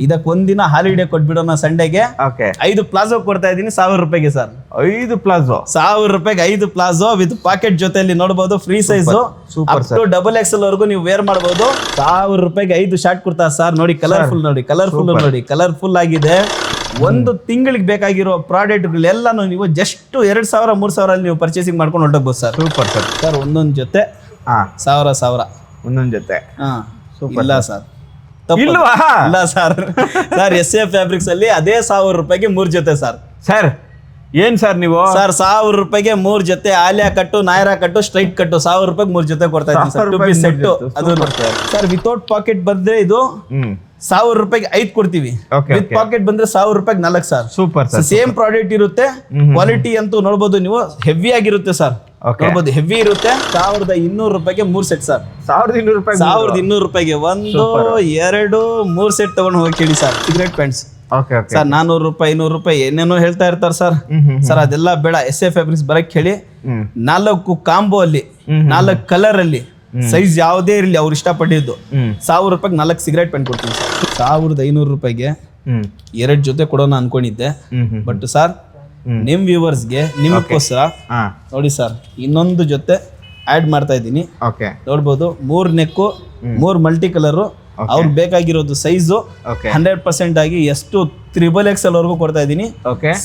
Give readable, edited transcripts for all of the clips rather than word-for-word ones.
ಇದಕ್ಕೆ ಒಂದಿನ holiday ಕೊಟ್ಬಿಡೋಣ ಸಂಡೇಗೆ. Okay 5 palazzo ಕೊಡ್ತಾ ಇದೀನಿ 1000 ರೂಪಾಯಿಗೆ ಸರ್. 5 ಪ್ಲಾಜೋ 1000 ರೂಪಾಯಿಗೆ 5 ಪ್ಲಾಜೋ ವಿತ್ ಪಾಕೆಟ್ ಜೊತೆಯಲ್ಲಿ ನೋಡಬಹುದು. Free size up to XXL ವರೆಗೂ ನೀವು ವೇರ್ ಮಾಡಬಹುದು. 1000 ರೂಪಾಯಿಗೆ 5 ಶಾರ್ಟ್ ಕೊಡ್ತಾ ಸರ್. ನೋಡಿ ಕಲರ್ಫುಲ್, ನೋಡಿ ಕಲರ್ಫುಲ್, ನೋಡಿ ಕಲರ್ಫುಲ್ ಆಗಿದೆ. ಒಂದು ತಿಂಗಳಿಗೆ ಬೇಕಾಗಿರೋ ಪ್ರಾಡಕ್ಟ್ ಎಲ್ಲಾನು ನೀವು ಜಸ್ಟ್ 2000 3000 ಅಲ್ಲಿ ನೀವು ಪರ್ಚೇಸಿಂಗ್ ಮಾಡ್ಕೊಂಡು ಹೊರಟೋಗ್ಬೋದು ಸರ್. Super sir. ಸರ್ ಒಂದೊಂದು ಜೊತೆ 1000 ಒಂದೊಂದು ಜೊತೆ ಇಲ್ಲ ಸರ್, ಇಲ್ವಾ? ಇಲ್ಲ ಸರ್. ಸರ್ SA ಫ್ಯಾಬ್ರಿಕ್ಸ್ ಅಲ್ಲಿ ಅದೇ 1000 ರೂಪಾಯಿಗೆ 3 ಜೊತೆ ಸರ್. ಸರ್ ಏನ್ ಸರ್ ನೀವು ಸರ್ 1000 ರೂಪಾಯಿಗೆ 3 ಜೊತೆ ಆಲಿಯಾ ಕಟ್ಟು, ನಾಯರಾ ಕಟ್ಟು, ಸ್ಟ್ರೈಟ್ ಕಟ್ಟು 1000 ರೂಪಾಯಿಗೆ 3 ಜೊತೆ ಕೊಡ್ತಾ ಇದ್ದೀನಿ ಸರ್. 2 ಪೀಸ್ ಸೆಟ್ ಅದು ಸರ್. ವಿತೌಟ್ ಪಾಕೆಟ್ ಬಂದ್ರೆ ಇದು 1000 ರೂಪಾಯಿಗೆ 5 ಕೊಡ್ತೀವಿ. ವಿತ್ ಪಾಕೆಟ್ ಬಂದ್ರೆ 1000 ರೂಪಾಯಿಗೆ 4 sir. Super sir. Same product ಇರುತ್ತೆ. ಕ್ವಾಲಿಟಿ ಅಂತೂ ನೋಡಬಹುದು ನೀವು, ಹೆವಿ ಆಗಿರುತ್ತೆ ಸರ್. ನೋಡಬಹುದು ಹೆವಿ ಇರುತ್ತೆ. 1200 ರೂಪಾಯಿಗೆ 3 ಸೆಟ್ ಸರ್. 1200 ರೂಪಾಯಿ 1200 ರೂಪಾಯಿಗೆ 1 2 3 ಸೆಟ್ ತಗೊಂಡು ಹೋಗಿ ಕೇಳಿ ಸರ್. ಸಿಗರೇಟ್ ಪ್ಯಾಂಟ್ಸ್ ಸರ್ 400 ರೂಪಾಯಿ 500 ರೂಪಾಯಿ ಏನೇನೋ ಹೇಳ್ತಾ ಇರ್ತಾರೆ ಸರ್. ಸರ್ ಅದೆಲ್ಲ ಬೇಡ. SA ಫ್ಯಾಬ್ರಿಕ್ಸ್ ಬರಕ್ ಹೇಳಿ. 4 ಕಾಂಬೋ ಅಲ್ಲಿ 4 ಕಲರ್ ಅಲ್ಲಿ ಸೈಜ್ ಯಾವುದೇ ಇರಲಿ ಅವ್ರು ಇಷ್ಟಪಟ್ಟಿದ್ದು 1000 ರೂಪಾಯಿಗೆ 4 ಸಿಗರೇಟ್ ಪ್ಯಾಂಟ್ ಕೊಡ್ತೀನಿ ಸರ್. 1500 ರೂಪಾಯಿಗೆ 2 ಜೊತೆ ಕೊಡೋಣ ಅನ್ಕೊಂಡಿದ್ದೆ. ಬಟ್ ಸರ್ ನಿಮ್ ವ್ಯೂವರ್ಸ್ಗೆ ನಿಮಗೋಸ್ಕರ ನೋಡಿ ಸರ್ ಇನ್ನೊಂದು ಜೊತೆ ಆಡ್ ಮಾಡ್ತಾ ಇದ್ದೀನಿ. ನೋಡ್ಬೋದು 3 ನೆಕ್ಕು 3 ಮಲ್ಟಿ ಕಲರ್. ಅವ್ರಿಗೆ ಬೇಕಾಗಿರೋದು ಸೈಜು 100% ಆಗಿ ಎಷ್ಟು XXL ವರೆಗೂ ಕೊಡ್ತಾ ಇದ್ದೀನಿ.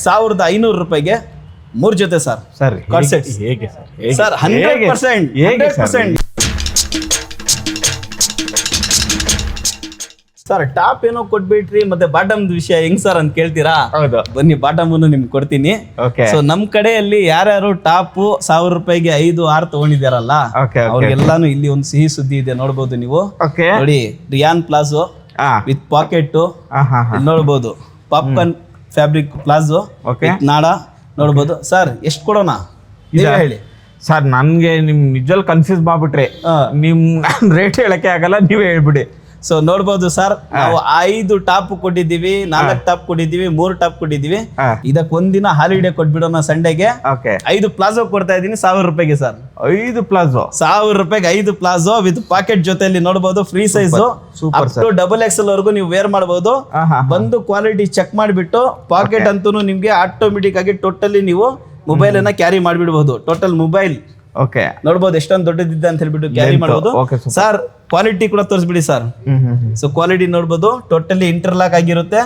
1500 ರೂಪಾಯಿಗೆ 3 ಜೊತೆ ಸರ್. Sir 100% sir. ಟಾಪ್ ಏನೋ ಕೊಟ್ಬಿಟ್ರಿ ಮತ್ತೆ ಬಾಟಮ್ ವಿಷಯ ಹೆಂಗ್ ಸರ್ ಅಂತ ಕೇಳ್ತೀರಾ? ಬನ್ನಿ ಬಾಟಮ್ ನಿಮ್ಗೆ ಕೊಡ್ತೀನಿ. ಸೊ ನಮ್ ಕಡೆಯಲ್ಲಿ ಯಾರ್ಯಾರು ಟಾಪ್ 1000 ರೂಪಾಯಿಗೆ 5 6 ತಗೊಂಡಿದಾರಲ್ಲ ಅವ್ರಿಗೆಲ್ಲಾನು ಇಲ್ಲಿ ಒಂದು ಸಿಹಿ ಸುದ್ದಿ ಇದೆ. ನೋಡ್ಬೋದು ನೀವು. ನೋಡಿ ರಿಯಾನ್ ಪ್ಲಾಜೋ ವಿತ್ ಪಾಕೆಟ್ ನೋಡ್ಬೋದು. ಪಾಪ್ಕಾರ್ನ್ ಫ್ಯಾಬ್ರಿಕ್ ಪ್ಲಾಜೋ ನಾಡ ನೋಡ್ಬೋದು ಸರ್. ಎಷ್ಟು ಕೊಡೋಣ ನೀವೇ ಹೇಳಿ ಸರ್. ನನ್ಗೆ ನಿಮ್ ನಿಜಲ್ ಕನ್ಫ್ಯೂಸ್ ಮಾಡ್ಬಿಟ್ರಿ. ನಿಮ್ ರೇಟ್ ಹೇಳಕ್ಕೆ ಆಗಲ್ಲ, ನೀವೇ ಹೇಳ್ಬಿಡಿ. ಸೊ ನೋಡ್ಬೋದು ಸರ್, ನಾವು 5 ಟಾಪ್ ಕೊಟ್ಟಿದ್ದೀವಿ, 4 ಟಾಪ್ ಕೊಟ್ಟಿದ್ದೀವಿ, 3 ಟಾಪ್ ಕೊಟ್ಟಿದ್ದೀವಿ. ಇದಕ್ಕೆ ಒಂದಿನ ಹಾಲಿಡೇ ಕೊಟ್ಬಿಡೋಣ ಸಂಡೇಗೆ. 5 ಪ್ಲಾಜೋ ಕೊಡ್ತಾ ಇದೀನಿ 1000 ರೂಪಾಯಿಗೆ ಸರ್. 5 ಪ್ಲಾಜೋ 1000 ರೂಪಾಯಿಗೆ 5 ಪ್ಲಾಜೋ ವಿತ್ ಪಾಕೆಟ್ ಜೊತೆಯಲ್ಲಿ ನೋಡಬಹುದು. Free size up to XXL ವರೆಗೂ ನೀವು ವೇರ್ ಮಾಡಬಹುದು. ಬಂದು ಕ್ವಾಲಿಟಿ ಚೆಕ್ ಮಾಡಿಬಿಟ್ಟು ಪಾಕೆಟ್ ಅಂತೂ ನಿಮ್ಗೆ ಆಟೋಮೆಟಿಕ್ ಆಗಿ ಟೋಟಲಿ ನೀವು ಮೊಬೈಲ್ ಅನ್ನ ಕ್ಯಾರಿ ಮಾಡಿಬಿಡಬಹುದು. ಟೋಟಲ್ ಮೊಬೈಲ್ ನೋಡ್ಬೋದು ಎಷ್ಟೊಂದು ದೊಡ್ಡದಿದೆ ಅಂತ ಹೇಳ್ಬಿಟ್ಟು ಕ್ಯಾರಿ ಮಾಡಬಹುದು ಸರ್. ಕ್ವಾಲಿಟಿ ಕೂಡ ತೋರಿಸ್ಬಿಡಿ ಸರ್. ಸೊ ಕ್ವಾಲಿಟಿ ನೋಡ್ಬೋದು ಟೋಟಲಿ ಇಂಟರ್ಲಾಕ್ ಆಗಿರುತ್ತೆ.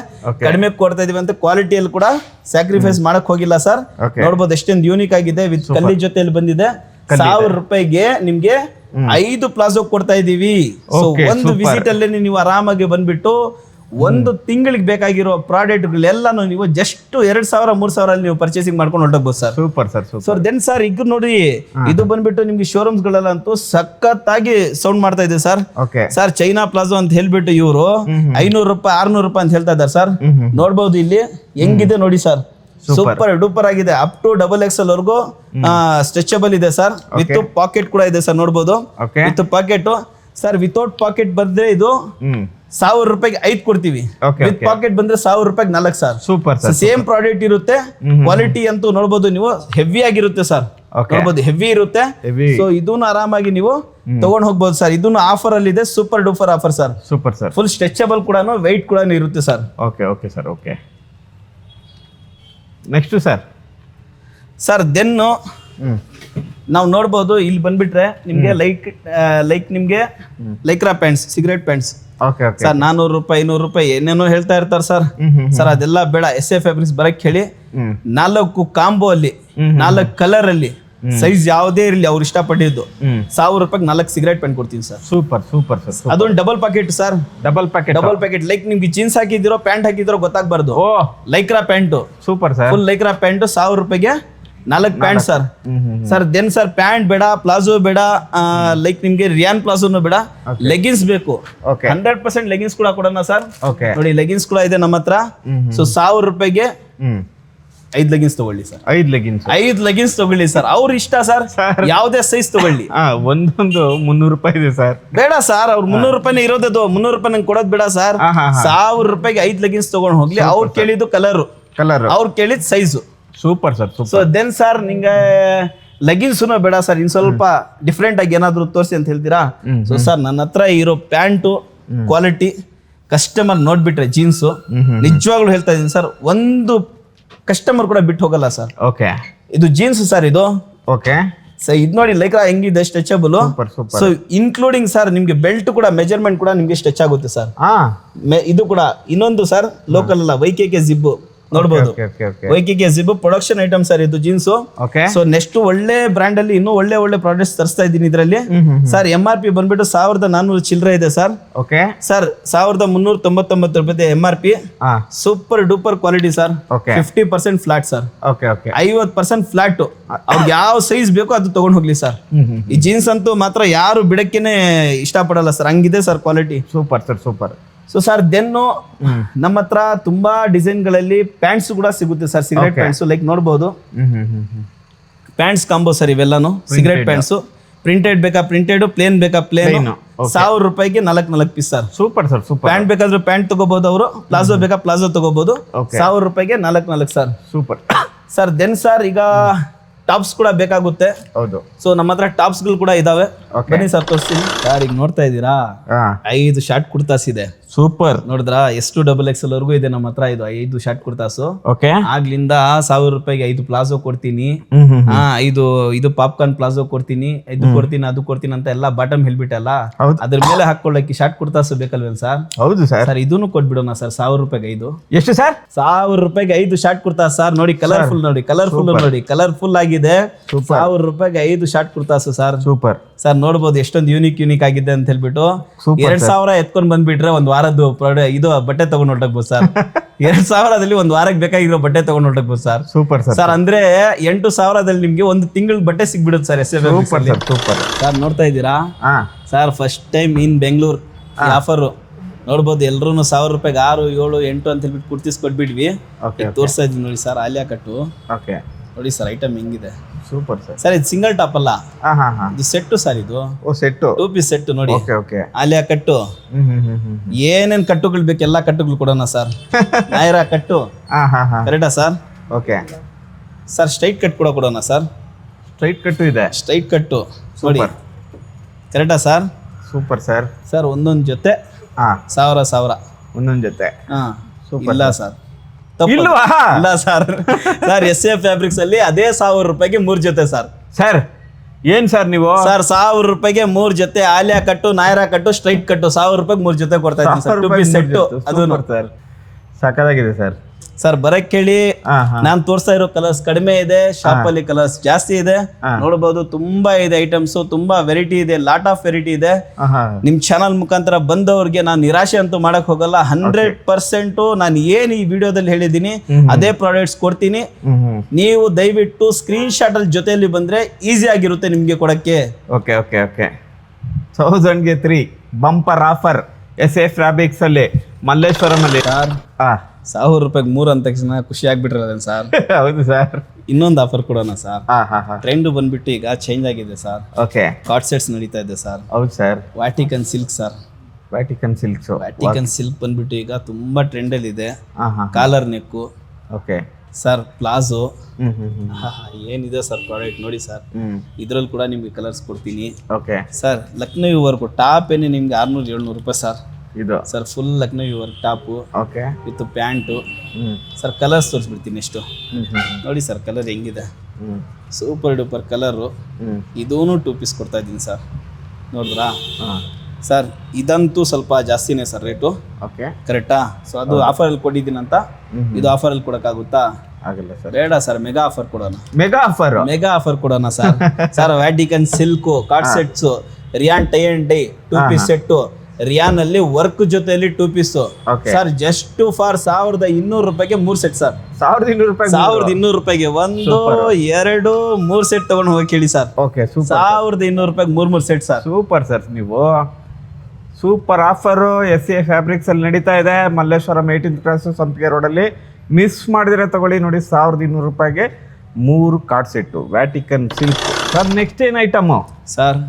ಕಡಿಮೆ ಕೊಡ್ತಾ ಇದೀವಿ ಅಂತ ಕ್ವಾಲಿಟಿಯಲ್ಲಿ ಕೂಡ ಸ್ಯಾಕ್ರಿಫೈಸ್ ಮಾಡಕ್ ಹೋಗಿಲ್ಲ ಸರ್. ನೋಡ್ಬೋದು ಎಷ್ಟೊಂದು ಯೂನಿಕ್ ಆಗಿದೆ. ವಿತ್ ಕಲ್ಲಿ ಜೊತೆಯಲ್ಲಿ ಬಂದಿದೆ. 1000 ರೂಪಾಯಿಗೆ ನಿಮ್ಗೆ 5 ಪ್ಲಾಜೋ ಕೊಡ್ತಾ ಇದೀವಿ. ಸೊ ಒಂದು ವಿಸಿಟ್ ಅಲ್ಲಿ ನೀವು ಆರಾಮಾಗಿ ಬಂದ್ಬಿಟ್ಟು ಒಂದು ತಿಂಗಳಿಗೆ ಬೇಕಾಗಿರೋ ಪ್ರಾಡಕ್ಟ್ ಎಲ್ಲಾನು ನೀವು ಜಸ್ಟ್ 2000 3000 ಅಲ್ಲಿ ನೀವು ಪರ್ಚೇಸಿಂಗ್ ಮಾಡ್ಕೊಂಡು ಹೊರಟೋಗ್ಬೋದು sir. Super sir. Sir then sir ಈಗ ನೋಡಿ ಇದು ಬಂದ್ಬಿಟ್ಟು ನಿಮ್ಗೆ ಶೋರೂಮ್ಸ್ ಗಳಲ್ಲಂತೂ ಸಖತ್ತಾಗಿ ಸೌಂಡ್ ಮಾಡ್ತಾ ಇದೆ ಸರ್. ಸರ್ ಚೈನಾ ಪ್ಲಾಜೋ ಅಂತ ಹೇಳ್ಬಿಟ್ಟು ಇವರು 500 ರೂಪಾಯಿ 600 ರೂಪಾಯಿ ಅಂತ ಹೇಳ್ತಾ ಇದ್ದಾರೆ ಸರ್. ನೋಡ್ಬೋದು ಇಲ್ಲಿ ಹೆಂಗಿದೆ ನೋಡಿ ಸರ್. ಸೂಪರ್ ಡೂಪರ್ ಆಗಿದೆ. ಅಪ್ ಟು XXL ವರೆಗೂ ಸ್ಟ್ರೆಚಬಲ್ ಇದೆ ಸರ್. ವಿತ್ ಪಾಕೆಟ್ ಕೂಡ ಇದೆ ಸರ್. ನೋಡ್ಬೋದು with pocket sir. Without pocket ಬಂದ್ರೆ ಇದು 1000 ರೂಪಾಯಿಗೆ 5 ಕೊಡ್ತೀವಿ. ವಿತ್ ಪಾಕೆಟ್ ಬಂದ್ರೆ 1000 ರೂಪಾಯಿಗೆ 4 sir. Super sir. Same product ಇರುತ್ತೆ. ಕ್ವಾಲಿಟಿ ಅಂತೂ ನೋಡಬಹುದು ನೀವು ಹೆವಿ ಆಗಿರುತ್ತೆ ಸರ್. ನೋಡಬಹುದು ಹೆವಿ ಇರುತ್ತೆ. ಸೊ ಇದನ್ನು ಆರಾಮಾಗಿ ನೀವು ತಗೊಂಡ್ ಹೋಗ್ಬೋದು ಸರ್. ಇದನ್ನು ಆಫರ್ ಅಲ್ಲಿ ಇದೆ. Super duper offer sir. Super sir. Full stretchable ಕೂಡ ವೆಯ್ಟ್ ಕೂಡ ಇರುತ್ತೆ sir. Okay sir. Next sir then ನಾವು ನೋಡ್ಬೋದು ಇಲ್ಲಿ ಬಂದ್ಬಿಟ್ರೆ ನಿಮ್ಗೆ ಲೈಕ್ ನಿಮ್ಗೆ Lycra pants, cigarette pants sir 400 ರೂಪಾಯಿ 500 ರೂಪಾಯಿ ಏನೇನೋ ಹೇಳ್ತಾ ಇರ್ತಾರೆ ಸರ್. ಸರ್ ಅದೆಲ್ಲ ಬೇಡ. SA ಫ್ಯಾಬ್ರಿಕ್ಸ್ ಬರಕ್ ಹೇಳಿ. 4 ಕಾಂಬೋ ಅಲ್ಲಿ 4 ಕಲರ್ ಅಲ್ಲಿ ಸೈಜ್ ಯಾವುದೇ ಇರಲಿ ಅವ್ರು ಇಷ್ಟಪಟ್ಟಿದ್ದು 1000 ರೂಪಾಯಿಗೆ 4 ಸಿಗರೇಟ್ ಪ್ಯಾಂಟ್ ಕೊಡ್ತೀನಿ ಸರ್. Super sir. ಅದೊಂದು double pocket sir. Double packet like ನಿಮ್ಗೆ ಜೀನ್ಸ್ ಹಾಕಿದಿರೋ ಪ್ಯಾಂಟ್ ಹಾಕಿದಿರೋ ಗೊತ್ತಾಗ್ಬಾರ್ದು. Lycra pant super sir. Full lycra pant 1000 ರೂಪಾಯಿಗೆ 4 pant sir. Sir then sir pant ಬೇಡ, ಪ್ಲಾಜೋ ಬೇಡ, ಲೈಕ್ ನಿಮ್ಗೆ ರಿಯಾನ್ ಪ್ಲಾಜೋನು ಬೇಡ, ಲೆಗಿನ್ಸ್ ಬೇಕು. 100% ಲೆಗಿನ್ಸ್ ಕೂಡ ಕೊಡೋಣ ಸರ್. ನೋಡಿ ಲೆಗಿನ್ಸ್ ಕೂಡ ಇದೆ ನಮ್ಮ ಹತ್ರ. ಸೊ 1000 ರೂಪಾಯಿಗೆ 5 ಲೆಗಿನ್ಸ್ ತಗೊಳ್ಳಿ ಸರ್. 5 ಲೆಗಿನ್ಸ್ ತಗೊಳ್ಳಿ ಸರ್. ಅವ್ರ ಇಷ್ಟ ಸರ್. ಯಾವ್ದೇ ಸೈಜ್ ತಗೊಳ್ಳಿ. ಒಂದೊಂದು 300 ರೂಪಾಯಿ ಇದೆ ಸರ್. ಬೇಡ ಸರ್, ಅವ್ರು 300 ರೂಪಾಯಿ ಇರೋದದು. 300 ರೂಪಾಯಿ ನಂಗೆ ಕೊಡೋದು ಬೇಡ ಸರ್. 1000 ರೂಪಾಯಿಗೆ 5 ಲೆಗಿನ್ಸ್ ತಗೊಂಡ್ ಹೋಗ್ಲಿ. ಅವ್ರು ಕೇಳಿದ್ದು ಕಲರ್, ಅವ್ರು ಕೇಳಿದ್ size. Super sir. So then sir ನಿಂಗೆ ಲೆಗಿನ್ಸ್ ಬೇಡ ಸರ್, ಇನ್ ಸ್ವಲ್ಪ ಡಿಫ್ರೆಂಟ್ ಆಗಿ ಏನಾದ್ರು ತೋರಿಸಿ ಅಂತ ಹೇಳ್ತೀರಾ? ಸೊ ಸರ್ ನನ್ನ ಹತ್ರ ಇರೋ ಪ್ಯಾಂಟು ಕ್ವಾಲಿಟಿ ಕಸ್ಟಮರ್ ನೋಡ್ಬಿಟ್ರೆ ಜೀನ್ಸು ನಿಜವಾಗ್ಲೂ ಹೇಳ್ತಾ ಇದೀನಿ ಸರ್, ಒಂದು ಕಸ್ಟಮರ್ ಕೂಡ ಬಿಟ್ಟು ಹೋಗಲ್ಲ ಸರ್. ಓಕೆ, ಇದು ಜೀನ್ಸ್ ಸರ್, ಇದು ಓಕೆ ಸರ್. ಇದು ನೋಡಿ ಲೈಕ್ರಾ ಹೆಂಗಿದೆ, ಸ್ಟ್ರೆಚಬಲ್. ಸೊ ಇನ್ಕ್ಲೂಡಿಂಗ್ ಸರ್ ನಿಮ್ಗೆ ಬೆಲ್ಟ್ ಕೂಡ ಮೆಜರ್ಮೆಂಟ್ ಕೂಡ ನಿಮ್ಗೆ ಸ್ಟ್ರೆಚ್ ಆಗುತ್ತೆ ಸರ್. ಇದು ಕೂಡ ಇನ್ನೊಂದು ಸರ್, ಲೋಕಲ್ ಅಲ್ಲ, YKK ಜಿಬ್ ನೋಡ್ಬೋದು. YKK ಜಿಬ್ ಪ್ರೊಡಕ್ಷನ್ ಐಟಮ್ ಸರ್ ಇದು ಜೀನ್ಸ್. ಸೊ ನೆಕ್ಸ್ಟ್ ಒಳ್ಳೆ ಬ್ರ್ಯಾಂಡ್ ಅಲ್ಲಿ ಇನ್ನೂ ಒಳ್ಳೆ ಒಳ್ಳೆ ಪ್ರಾಡಕ್ಟ್ಸ್ ತರಿಸ್ತಾ ಇದ್ದೀನಿ ಇದರಲ್ಲಿ ಸರ್. MRP ಬಂದ್ಬಿಟ್ಟು 1400 ಚಿಲ್ಲರೆ ಇದೆ ಸರ್. ಓಕೆ ಸರ್ 1399 ರೂಪಾಯಿ MRP. Super duper quality sir. 50% flat sir. 50% flat. ಅವ್ರಿಗೆ ಯಾವ ಸೈಜ್ ಬೇಕೋ ಅದು ತಗೊಂಡ್ ಹೋಗ್ಲಿ ಸರ್. ಈ ಜೀನ್ಸ್ ಅಂತೂ ಮಾತ್ರ ಯಾರು ಬಿಡಕ್ಕೇನೆ ಇಷ್ಟಪಡಲ್ಲ ಸರ್, ಹಂಗಿದೆ sir quality. Super sir, super. So sir then ನಮ್ಮ ಹತ್ರ ತುಂಬಾ ಡಿಸೈನ್ ಗಳಲ್ಲಿ ಪ್ಯಾಂಟ್ಸ್ ಕೂಡ ಸಿಗುತ್ತೆ ಸರ್. ಸಿಗರೇಟ್ ಪ್ಯಾಂಟ್ಸ್ ಲೈಕ್ ನೋಡಬಹುದು, ಪ್ಯಾಂಟ್ಸ್ ಕಾಂಬೋ ಸರ್ ಇವೆಲ್ಲಾನು. ಸಿಗರೇಟ್ ಪ್ಯಾಂಟ್ಸ್ ಪ್ರಿಂಟೆಡ್ ಬೇಕಾ ಪ್ರಿಂಟೆಡ್, ಪ್ಲೇನ್ ಬೇಕಾ ಪ್ಲೇನ್. 1000 ರೂಪಾಯಿಗೆ 4 piece sir. Super sir, super. Pant ಬೇಕಾದ್ರೆ ಪ್ಯಾಂಟ್ ತಗೋಬಹುದು ಅವರು, ಪ್ಲಾಜೋ ಬೇಕಾ ಪ್ಲಾಜೋ ತಗೋಬಹುದು. 1000 ರೂಪಾಯಿಗೆ 4 sir. Super sir. Then sir ಈಗ ಟಾಪ್ಸ್ ಕೂಡ ಬೇಕಾಗುತ್ತೆ. ಹೌದು. ಸೊ ನಮ್ಮ ಹತ್ರ ಟಾಪ್ಸ್ ಗಳು ಕೂಡ ಇದಾವೆ. ಬನ್ನಿ ಸರ್ ತೋರಿಸ್ತೀನಿ ಸರ್. ಈಗ ನೋಡ್ತಾ ಇದ್ದೀರಾ 5 ಶಾರ್ಟ್ ಕುರ್ತಾಸ್ ಇದೆ. ಸೂಪರ್. ನೋಡಿದ್ರಾ ಎಷ್ಟು XXL ವರೆಗೂ ಇದೆ ನಮ್ಮ ಹತ್ರ. ಇದು 5 ಶಾರ್ಟ್ ಕುರ್ತಾಸು. ಓಕೆ. ಆಗ್ಲಿಂದ 1000 ರೂಪಾಯಿಗೆ 5 ಪ್ಲಾಜೋ ಕೊಡ್ತೀನಿ. 5 ಇದು ಪಾಪ್ಕಾರ್ನ್ ಪ್ಲಾಜೋ ಕೊಡ್ತೀನಿ, ಇದು ಕೊಡ್ತೀನಿ, ಅದು ಕೊಡ್ತೀನಿ ಅಂತ ಎಲ್ಲ ಬಾಟಮ್ ಹೇಳ್ಬಿಟ್ಟಲ್ಲ. ಅದ್ರ ಮೇಲೆ ಹಾಕೊಳ್ಳಕ್ಕೆ ಶಾರ್ಟ್ ಕುರ್ತಾಸ್ ಬೇಕಲ್ವೇನ್ ಸರ್? ಹೌದು ಸರ್. ಸರ್ ಇದನ್ನು ಕೊಟ್ಬಿಡೋಣ ಸರ್ 1000 ರೂಪಾಯಿಗೆ 5. ಎಷ್ಟು ಸರ್? 1000 ರೂಪಾಯಿಗೆ 5 ಶಾರ್ಟ್ ಕುರ್ತಾಸ್ ಸರ್. ನೋಡಿ ಕಲರ್ಫುಲ್, ನೋಡಿ ಕಲರ್ಫುಲ್, ನೋಡಿ ಕಲರ್ಫುಲ್ ಆಗಿದೆ. 1000 ರೂಪಾಯಿಗೆ 5 short kurtas sir. Super sir. ನೋಡ್ಬೋದು ಎಷ್ಟೊಂದು ಯೂನಿಕ್ ಆಗಿದೆ ಅಂತ ಹೇಳ್ಬಿಟ್ಟು. 2000 ಎತ್ಕೊಂಡ್ ಬಂದ್ಬಿಟ್ರೆ ಒಂದ್ ವಾರದ್ದು ಇದು ಬಟ್ಟೆ ತಗೊಂಡ್ ಹೊರಟೋಗ್ಬೋದು ಸರ್. 2000ದಲ್ಲಿ ಒಂದ್ ವಾರಕ್ಕೆ ಬೇಕಾಗಿರೋ ಬಟ್ಟೆ ತಗೊಂಡ್ ಹೊರಟೋಗ್ಬೋದು ಸರ್. Super sir. ಅಂದ್ರೆ 8000ದಲ್ಲಿ ನಿಮ್ಗೆ ಒಂದು ತಿಂಗಳ ಬಟ್ಟೆ ಸಿಗ್ಬಿಡುತ್ತೆ ಸರ್. Super sir. ನೋಡ್ತಾ ಇದ್ದೀರಾ sir, first time in Bengaluru offer ನೋಡ್ಬೋದು. ಎಲ್ರು 1000 ರೂಪಾಯಿಗೆ 6, 7, 8 ಅಂತ ಹೇಳ್ಬಿಟ್ಟು ಕುರ್ತೀಸ್ ಕೊಟ್ಬಿಡ್ವಿ. ತೋರ್ಸ್ತಾ ಇದ್ವಿ ನೋಡಿ ಸರ್. ಆಲಿಯಾ ಕಟ್ಟು ನೋಡಿ ಸರ್, ಐಟಮ್ ಹೆಂಗಿದೆ. Super sir. ಸರ್ ಇದು ಸಿಂಗಲ್ ಟಾಪ್ ಅಲ್ಲ, ಇದು ಸೆಟ್ ಸರ್. ಇದು ಸೆಟ್ 2 ಪೀಸ್ ಸೆಟ್ ನೋಡಿ. ಆಲಿಯಾ ಕಟ್ಟು, ಏನೇನ್ ಕಟ್ಟುಗಳು ಬೇಕು ಎಲ್ಲ ಕಟ್ಟುಗಳು ಕೊಡೋಣ ಸರ್. ನಾಯರಾ ಕಟ್ಟು ಕರೆಕ್ಟಾ sir? Okay sir. Straight cut ಕೂಡ ಕೊಡೋಣ ಸರ್. ಸ್ಟ್ರೈಟ್ ಕಟ್ಟು ಇದೆ. ಸ್ಟ್ರೈಟ್ ಕಟ್ಟು ನೋಡಿ, ಕರೆಕ್ಟಾ ಸರ್? Super sir. ಸರ್ ಒಂದೊಂದು ಜೊತೆ 1000 ಒಂದೊಂದು ಜೊತೆ. ಇಲ್ಲ ಸರ್, ಇಲ್ವಾ? ಇಲ್ಲ ಸರ್. ಸರ್ SA ಫ್ಯಾಬ್ರಿಕ್ಸ್ ಅಲ್ಲಿ ಅದೇ 1000 ರೂಪಾಯಿಗೆ 3 ಜೊತೆ ಸರ್. ಸರ್ ಏನ್ ಸರ್ ನೀವು ಸರ್ 1000 ರೂಪಾಯಿಗೆ 3 ಜೊತೆ ಆಲಿಯಾ ಕಟ್ಟು, ನಾಯರಾ ಕಟ್ಟು, ಸ್ಟ್ರೈಟ್ ಕಟ್ಟು 1000 ರೂಪಾಯಿಗೆ 3 ಜೊತೆ ಕೊಡ್ತಾ ಇದ್ದೀನಿ ಸರ್. 2 piece set. ಅದು ಸರ್ ಸಕ್ಕತ್ತಾಗಿದೆ ಸರ್. ಸರ್ ಬರಕ್ ಹೇಳಿ, ನಾನ್ ತೋರಿಸ್ತಾ ಇರೋ ಕಲರ್ಸ್ ಕಡಿಮೆ ಇದೆ, ಶಾಪ್ ಅಲ್ಲಿ ಕಲರ್ಸ್ ಜಾಸ್ತಿ ಇದೆ. ನೋಡಬಹುದು, ತುಂಬಾ ಇದೆ ಐಟಮ್ಸ್, ತುಂಬಾ ವೆರೈಟಿ ಇದೆ, ಲಾಟ್ ಆಫ್ ವೆರೈಟಿ ಇದೆ. ನಿಮ್ ಚಾನಲ್ ಮುಖಾಂತರ ಬಂದವ್ರಿಗೆ ನಾನು ನಿರಾಶೆ ಅಂತೂ ಮಾಡಕ್ ಹೋಗಲ್ಲ. 100% ನಾನು ಏನ್ ಈ ವಿಡಿಯೋದಲ್ಲಿ ಹೇಳಿದೀನಿ ಅದೇ ಪ್ರಾಡಕ್ಟ್ಸ್ ಕೊಡ್ತೀನಿ. ನೀವು ದಯವಿಟ್ಟು ಸ್ಕ್ರೀನ್ ಶಾಟ್ ಅಲ್ಲಿ ಜೊತೆಯಲ್ಲಿ ಬಂದ್ರೆ ಈಸಿ ಆಗಿರುತ್ತೆ ನಿಮ್ಗೆ ಕೊಡಕ್ಕೆ. Okay okay okay. 1000ಗೆ 3 ಬಂಪರ್ ಆಫರ್ SA ಫ್ಯಾಬ್ರಿಕ್ಸ್ ಅಲ್ಲಿ ಮಲ್ಲೇಶ್ವರಂ ಅಲ್ಲಿ. 1000 ರೂಪಾಯಿಗೆ 3 ಅಂದ ತಕ್ಷಣ ಖುಷಿ ಆಗ್ಬಿಟ್ರಲ್ಲ ಸರ್. ಹೌದು ಸರ್. ಇನ್ನೊಂದು ಆಫರ್ ಕೊಡೋಣ ಸರ್. ಟ್ರೆಂಡ್ ಬಂದ್ಬಿಟ್ಟು ಈಗ ಚೇಂಜ್ ಆಗಿದೆ ಸರ್. ಓಕೆ. ಕಾರ್ಡ್ ಸೆಟ್ಸ್ ನಡೀತಾ ಇದೆ ಸರ್. ಹೌದು sir. Vatican silk sir. Vatican silk ಬಂದ್ಬಿಟ್ಟು ಈಗ ತುಂಬಾ ಟ್ರೆಂಡ್ ಅಲ್ಲಿ ಇದೆ. Collar neck. Okay sir. Palazzo ಏನಿದೆ ಸರ್ ಪ್ರಾಡಕ್ಟ್ ನೋಡಿ ಸರ್. ಇದ್ರಲ್ಲಿ ಕೂಡ ನಿಮ್ಗೆ ಕಲರ್ಸ್ ಕೊಡ್ತೀನಿ. Okay sir. Lucknow work top ಏನೇ ನಿಮ್ಗೆ 600-700 ರೂಪಾಯಿ ಸರ್. ಇದು sir full Lucknow work top. Okay. With pant. Sir colours ತೋರಿಸ್ಬಿಡ್ತೀನಿ ಎಷ್ಟು. ನೋಡಿ ಸರ್ ಕಲರ್ ಹೆಂಗಿದೆ. Super duper colour. ಇದೂ 2 ಪೀಸ್ ಕೊಡ್ತಾ ಇದ್ದೀನಿ ಸರ್. ನೋಡಿದ್ರಾ ಸರ್? ಇದಂತೂ ಸ್ವಲ್ಪ ಜಾಸ್ತಿನೇ ಸರ್ ರೇಟು. ಓಕೆ ಕರೆಕ್ಟಾ? ಸೊ ಅದು ಆಫರಲ್ಲಿ ಕೊಟ್ಟಿದ್ದೀನಿ ಅಂತ ಇದು ಆಫರಲ್ಲಿ ಕೊಡೋಕ್ಕಾಗುತ್ತಾ? ಆಗಲ್ಲ ಸರ್. ಬೇಡ ಸರ್, ಮೆಗಾ ಆಫರ್ ಕೊಡೋಣ. ಮೆಗಾ ಆಫರ್ ಕೊಡೋಣ sir. Sir Vatican silk card sets, rayon tie and dye 2 piece set. Rayon ಅಲ್ಲಿ ವರ್ಕ್ ಜೊತೆಯಲ್ಲಿ 2 ಪೀಸ್ ಸರ್. ಜಸ್ಟ್ ಫಾರ್ 1200 ರೂಪಾಯಿಗೆ 3 ಸೆಟ್ ಸರ್. 1200 ರೂಪಾಯಿ. 1200 ರೂಪಾಯಿಗೆ 1, 2, 3 ಸೆಟ್ ತಗೊಂಡು ಹೋಗಿ ಕೇಳಿ ಸರ್. Okay super. 1200 ರೂಪಾಯಿಗೆ 3 ಸೆಟ್ ಸರ್. Super sir. ನೀವು ಸೂಪರ್ ಆಫರು SA ಫ್ಯಾಬ್ರಿಕ್ಸ್ ಅಲ್ಲಿ ನಡೀತಾ ಇದೆ. ಮಲ್ಲೇಶ್ವರಂ 18th ಕ್ರಾಸ್ ಸಂಪಿಗೆ ರೋಡಲ್ಲಿ. ಮಿಸ್ ಮಾಡಿದ್ರೆ ತಗೊಳ್ಳಿ ನೋಡಿ. 1200 ರೂಪಾಯಿಗೆ 3 card set Vatican silk. Sir next ಏನ್ ಐಟಮ್ ಸರ್?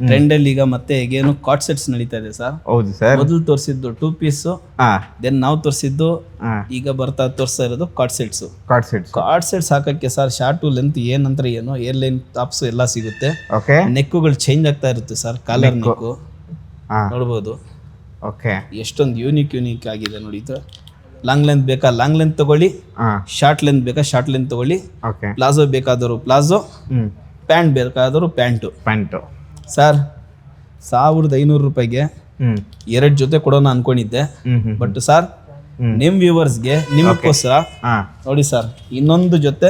ಟ್ರೆಂಡ್ ಅಲ್ಲಿ ಈಗ ಮತ್ತೆ ಈಗೇನು ಕಾರ್ಡ್ ಸೆಟ್ಸ್ ನಡೀತಾ ಇದೆ ಸರ್. ಹೌದು ಸರ್. ಮೊದಲು ತೋರಿಸಿದ್ದು 2 ಪೀಸ್. ದೆನ್ ನಾವು ತೋರಿಸಿದ್ದು ಈಗ ತೋರಿಸ್ತಾ ಇರೋದು ಕಾರ್ಡ್ ಸೆಟ್ಸ್. ಕಾರ್ಡ್ ಸೆಟ್ಸ್ ಹಾಕಕ್ಕೆ ಸರ್ ಶಾರ್ಟು ಲೆಂತ್ ಏನಂದ್ರೆ ಏನು ಏರ್ ಲೈನ್ ಟಾಪ್ಸ್ ಎಲ್ಲ ಸಿಗುತ್ತೆ. ಓಕೆ. ನೆಕ್ಕುಗಳು ಚೇಂಜ್ ಆಗ್ತಾ ಇರುತ್ತೆ ಸರ್. ಕಾಲರ್ ನೆಕ್ಕು ನೋಡ್ಬೋದು. ಓಕೆ. ಎಷ್ಟೊಂದು ಯೂನಿಕ್ ಆಗಿದೆ ನೋಡಿ. ಇದು ಲಾಂಗ್ ಲೆಂತ್ ಬೇಕಾ ಲಾಂಗ್ ಲೆಂತ್ ತಗೊಳ್ಳಿ, ಶಾರ್ಟ್ ಲೆಂತ್ ಬೇಕಾ ಶಾರ್ಟ್ ಲೆಂತ್ ತಗೊಳ್ಳಿ, ಓಕೆ. ಪ್ಲಾಜೋ ಬೇಕಾದರೂ ಪ್ಲಾಜೋ, ಪ್ಯಾಂಟ್ ಬೇಕಾದರೂ ಪ್ಯಾಂಟು. ಸರ್ 1500 ರೂಪಾಯಿಗೆ 2 ಜೊತೆ ಕೊಡೋಣ ಅನ್ಕೊಂಡಿದ್ದೆ. ಬಟ್ ಸರ್ ನಿಮ್ಮ ವ್ಯೂವರ್ಸ್ಗೆ ನಿಮಗೋಸ್ಕರ ನೋಡಿ ಸರ್ ಇನ್ನೊಂದು ಜೊತೆ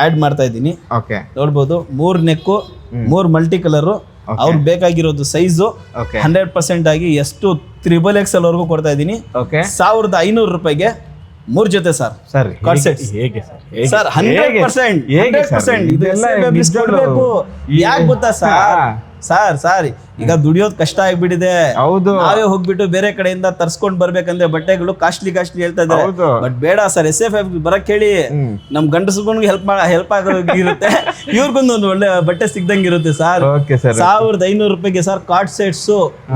ಆ್ಯಡ್ ಮಾಡ್ತಾ ಇದ್ದೀನಿ. ಓಕೆ. ನೋಡ್ಬೋದು 3 ನೆಕ್ಕು 3 ಮಲ್ಟಿ ಕಲರು. ಅವ್ರಿಗೆ ಬೇಕಾಗಿರೋದು ಸೈಜು 100% ಆಗಿ ಎಷ್ಟು XXL ವರೆಗೂ ಕೊಡ್ತಾ ಇದ್ದೀನಿ. 1500 ರೂಪಾಯಿಗೆ 3 ಜೊತೆ ಸರ್. ಸರ್ ಹೇಗೆ ಸರ್ 100% ಇದೆಲ್ಲ ಕೊಡ್ಬೇಕು. ಯಾಕೆ ಗೊತ್ತಾ ಸರ್ ಈಗ ದುಡಿಯೋದು ಕಷ್ಟ ಆಗ್ಬಿಟ್ಟಿದೆ. ಹೌದು. ನಾವೇ ಹೋಗ್ಬಿಟ್ಟು ಬೇರೆ ಕಡೆಯಿಂದ ತರ್ಸ್ಕೊಂಡ್ ಬರ್ಬೇಕಂದ್ರೆ ಬಟ್ಟೆಗಳು ಕಾಸ್ಟ್ಲಿ ಹೇಳ್ತಾ ಇದ್ದಾರೆ. ಬಟ್ ಬೇಡ ಸರ್, SFF ಬರಕ್ ಹೇಳಿ. ನಮ್ ಗಂಡಸ್ಗಳಿಗೆ ಹೆಲ್ಪ್ ಆಗಿರುತ್ತೆ, ಇವ್ರಿಗೊಂದು ಒಳ್ಳೆ ಬಟ್ಟೆ ಸಿಗ್ದಂಗೆ ಇರುತ್ತೆ ಸರ್. 1500 ರೂಪಾಯಿಗೆ sir card sets,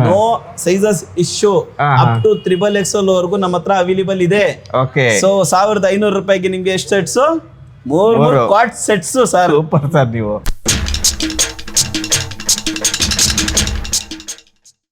no sizes issue, up to XXL ವರೆಗೂ ನಮ್ಮ ಹತ್ರ ಅವೈಲೇಬಲ್ ಇದೆ. ಸೊ 1500 ರೂಪಾಯಿಗೆ ನಿಮ್ಗೆ ಎಷ್ಟು sets? 3 card sets sir. Super sir ನೀವು.